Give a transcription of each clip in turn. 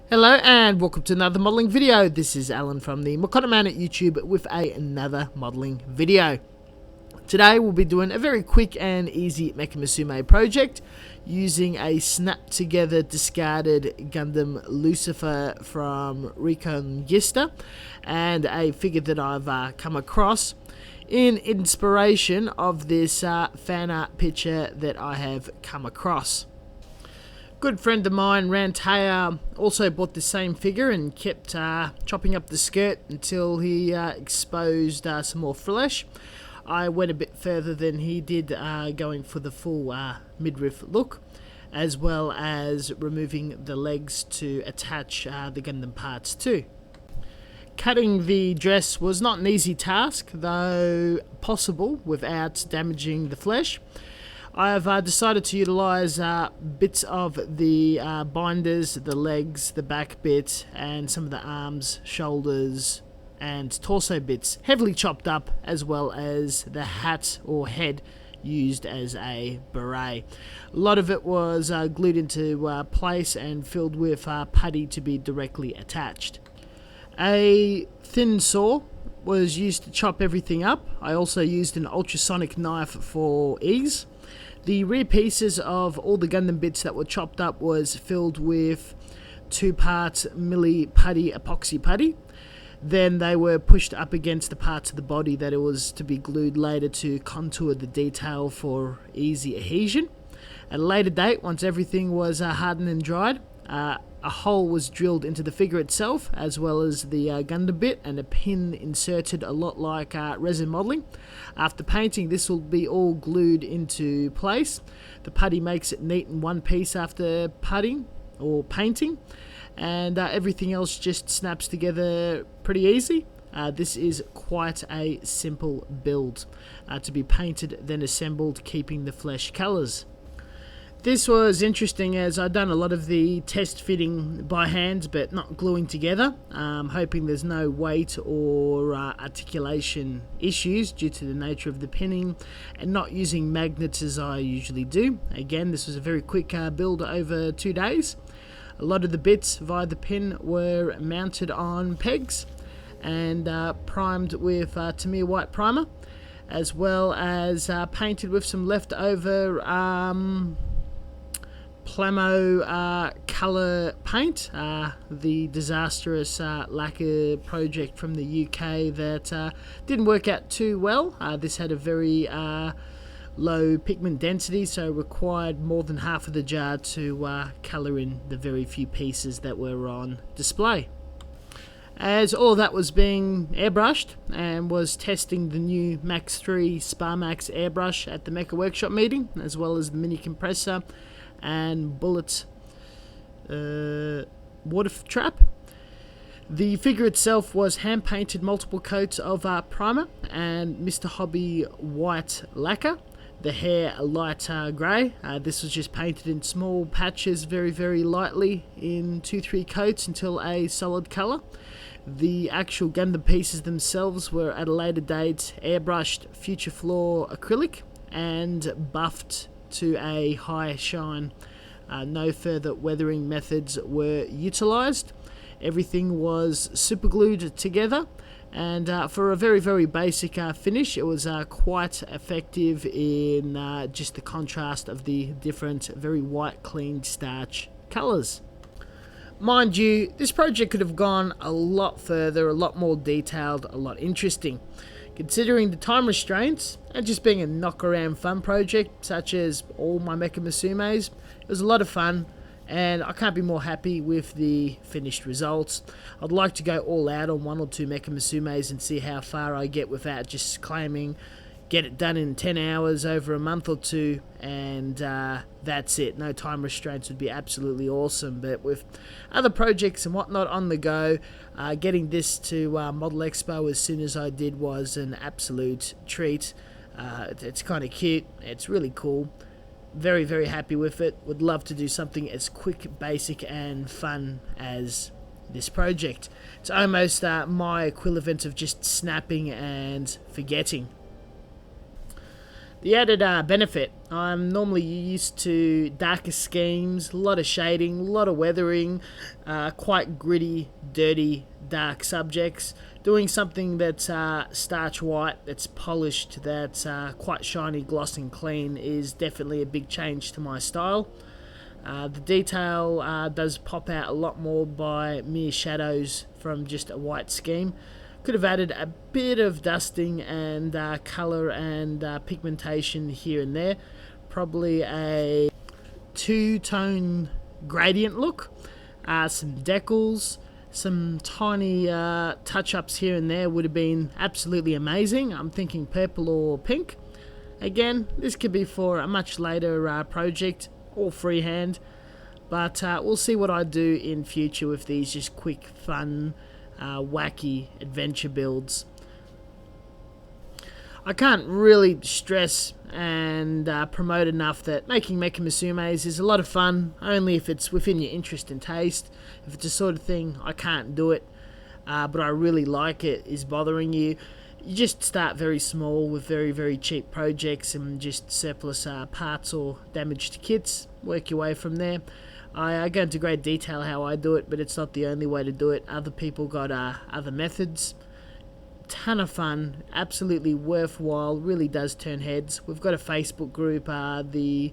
Hello and welcome to another modelling video. This is Alan from the Musume at YouTube with another modelling video. Today we'll be doing a very quick and easy Mecha Musume project using a snap together discarded Gundam Lucifer from Reconguista and a figure that I've come across in inspiration of this fan art picture that I have come across. Good friend of mine, Rantaya, also bought the same figure and kept chopping up the skirt until he exposed some more flesh. I went a bit further than he did, going for the full midriff look, as well as removing the legs to attach the Gundam parts to. Cutting the dress was not an easy task, though possible without damaging the flesh. I've decided to utilise bits of the binders, the legs, the back bit, and some of the arms, shoulders, and torso bits heavily chopped up, as well as the hat or head used as a beret. A lot of it was glued into place and filled with putty to be directly attached. A thin saw was used to chop everything up. I also used an ultrasonic knife for ease. The rear pieces of all the Gundam bits that were chopped up was filled with 2-part milli putty epoxy putty. Then they were pushed up against the parts of the body that it was to be glued later to contour the detail for easy adhesion. At a later date, once everything was hardened and dried, a hole was drilled into the figure itself, as well as the Gundam bit, and a pin inserted a lot like resin modelling. After painting, this will be all glued into place. The putty makes it neat in one piece after putting or painting, and everything else just snaps together pretty easy. This is quite a simple build to be painted then assembled, keeping the flesh colours. This was interesting as I'd done a lot of the test fitting by hand but not gluing together, hoping there's no weight or articulation issues due to the nature of the pinning and not using magnets as I usually do. Again, this was a very quick build over 2 days. A lot of the bits via the pin were mounted on pegs and primed with Tamiya white primer, as well as painted with some leftover Plamo colour paint, the disastrous lacquer project from the UK that didn't work out too well. This had a very low pigment density, so required more than half of the jar to colour in the very few pieces that were on display. As all of that was being airbrushed and was testing the new Max 3 Sparmax airbrush at the Mecha workshop meeting, as well as the mini compressor and bullet water trap. The figure itself was hand painted multiple coats of primer and Mr. Hobby white lacquer. The hair a light grey. This was just painted in small patches very lightly in 2-3 coats until a solid colour. The actual Gundam pieces themselves were at a later date airbrushed future floor acrylic and buffed to a high shine. No further weathering methods were utilised. Everything was super glued together, and for a very basic finish, it was quite effective in just the contrast of the different very white clean starch colours. Mind you, this project could have gone a lot further, a lot more detailed, a lot interesting. Considering the time restraints, and just being a knock-around fun project, such as all my Mecha Musumes, it was a lot of fun, and I can't be more happy with the finished results. I'd like to go all out on 1 or 2 Mecha Musumes and see how far I get without just claiming get it done in 10 hours over a month or 2, and that's it. No time restraints would be absolutely awesome, but with other projects and whatnot on the go, getting this to Model Expo as soon as I did was an absolute treat. It's kind of cute, it's really cool, very happy with it. Would love to do something as quick, basic and fun as this project. It's almost my equivalent of just snapping and forgetting. The added benefit, I'm normally used to darker schemes, a lot of shading, a lot of weathering, quite gritty, dirty, dark subjects. Doing something that's starch white, that's polished, that's quite shiny, gloss and clean is definitely a big change to my style. The detail does pop out a lot more by mere shadows from just a white scheme. Could have added a bit of dusting and colour and pigmentation here and there. Probably a two-tone gradient look. Some decals, some tiny touch-ups here and there would have been absolutely amazing. I'm thinking purple or pink. Again, this could be for a much later project or freehand, but we'll see what I do in future with these just quick, fun, wacky adventure builds. I can't really stress and promote enough that making Mecha Musumes is a lot of fun, only if it's within your interest and taste. If it's the sort of thing I can't do it, but I really like it, is bothering you, you just start very small with very, very cheap projects and just surplus parts or damaged kits. Work your way from there. I go into great detail how I do it, but it's not the only way to do it. Other people got other methods. Ton of fun, absolutely worthwhile, really does turn heads. We've got a Facebook group, the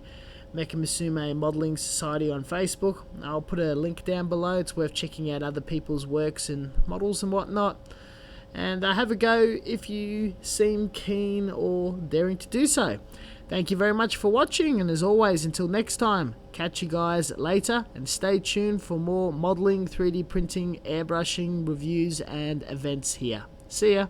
Mecha Musume Modelling Society on Facebook. I'll put a link down below. It's worth checking out other people's works and models and whatnot. And have a go if you seem keen or daring to do so. Thank you very much for watching, and as always, until next time, catch you guys later, and stay tuned for more modelling, 3D printing, airbrushing, reviews and events here. See ya!